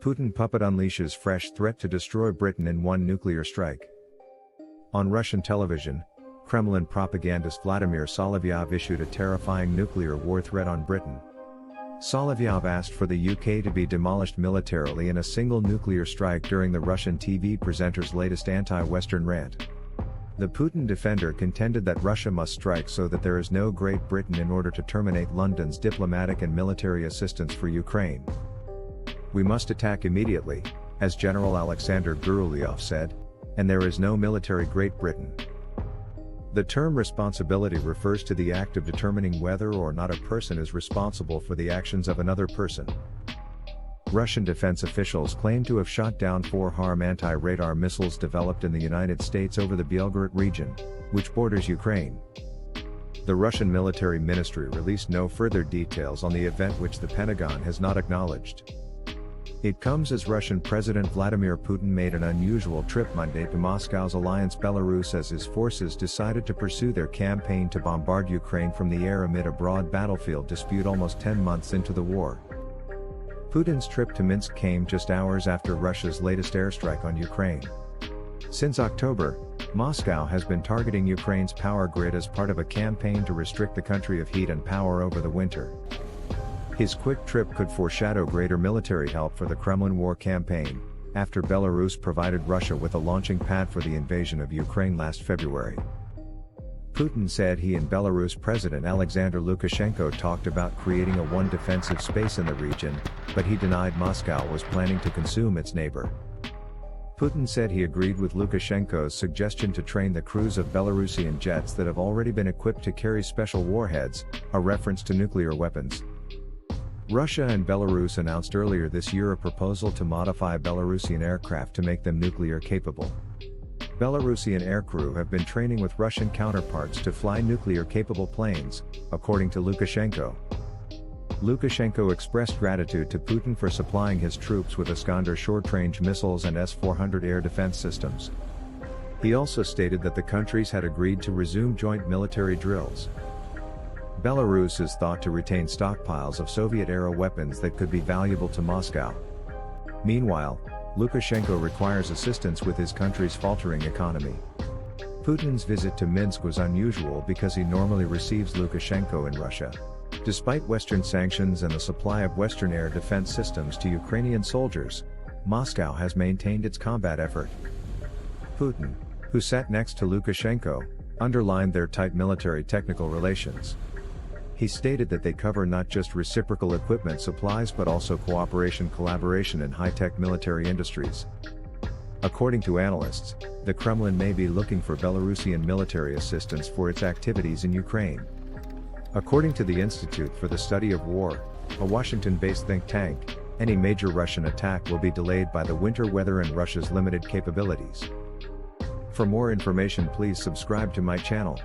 Putin puppet unleashes fresh threat to destroy Britain in one nuclear strike. On Russian television, Kremlin propagandist Vladimir Solovyov issued a terrifying nuclear war threat on Britain. Solovyov asked for the UK to be demolished militarily in a single nuclear strike during the Russian TV presenter's latest anti-Western rant. The Putin defender contended that Russia must strike so that there is no Great Britain in order to terminate London's diplomatic and military assistance for Ukraine. "We must attack immediately," as General Alexander Gurulyov said, "and there is no military Great Britain." The term responsibility refers to the act of determining whether or not a person is responsible for the actions of another person. Russian defense officials claim to have shot down 4 HARM anti-radar missiles developed in the United States over the Belgorod region, which borders Ukraine. The Russian military ministry released no further details on the event, which the Pentagon has not acknowledged. It comes as Russian President Vladimir Putin made an unusual trip Monday to Moscow's alliance Belarus as his forces decided to pursue their campaign to bombard Ukraine from the air amid a broad battlefield dispute almost 10 months into the war. Putin's trip to Minsk came just hours after Russia's latest airstrike on Ukraine. Since October, Moscow has been targeting Ukraine's power grid as part of a campaign to restrict the country of heat and power over the winter. His quick trip could foreshadow greater military help for the Kremlin war campaign, after Belarus provided Russia with a launching pad for the invasion of Ukraine last February. Putin said he and Belarus President Alexander Lukashenko talked about creating a one defensive space in the region, but he denied Moscow was planning to consume its neighbor. Putin said he agreed with Lukashenko's suggestion to train the crews of Belarusian jets that have already been equipped to carry special warheads, a reference to nuclear weapons. Russia and Belarus announced earlier this year a proposal to modify Belarusian aircraft to make them nuclear capable. Belarusian aircrew have been training with Russian counterparts to fly nuclear-capable planes, according to Lukashenko. Lukashenko expressed gratitude to Putin for supplying his troops with Iskander short-range missiles and S-400 air defense systems. He also stated that the countries had agreed to resume joint military drills. Belarus is thought to retain stockpiles of Soviet-era weapons that could be valuable to Moscow. Meanwhile, Lukashenko requires assistance with his country's faltering economy. Putin's visit to Minsk was unusual because he normally receives Lukashenko in Russia. Despite Western sanctions and the supply of Western air defense systems to Ukrainian soldiers, Moscow has maintained its combat effort. Putin, who sat next to Lukashenko, underlined their tight military technical relations. He stated that they cover not just reciprocal equipment supplies but also cooperation, collaboration in high-tech military industries. According to analysts, the Kremlin may be looking for Belarusian military assistance for its activities in Ukraine. According to the Institute for the Study of War, a Washington-based think tank, any major Russian attack will be delayed by the winter weather and Russia's limited capabilities. For more information, please subscribe to my channel.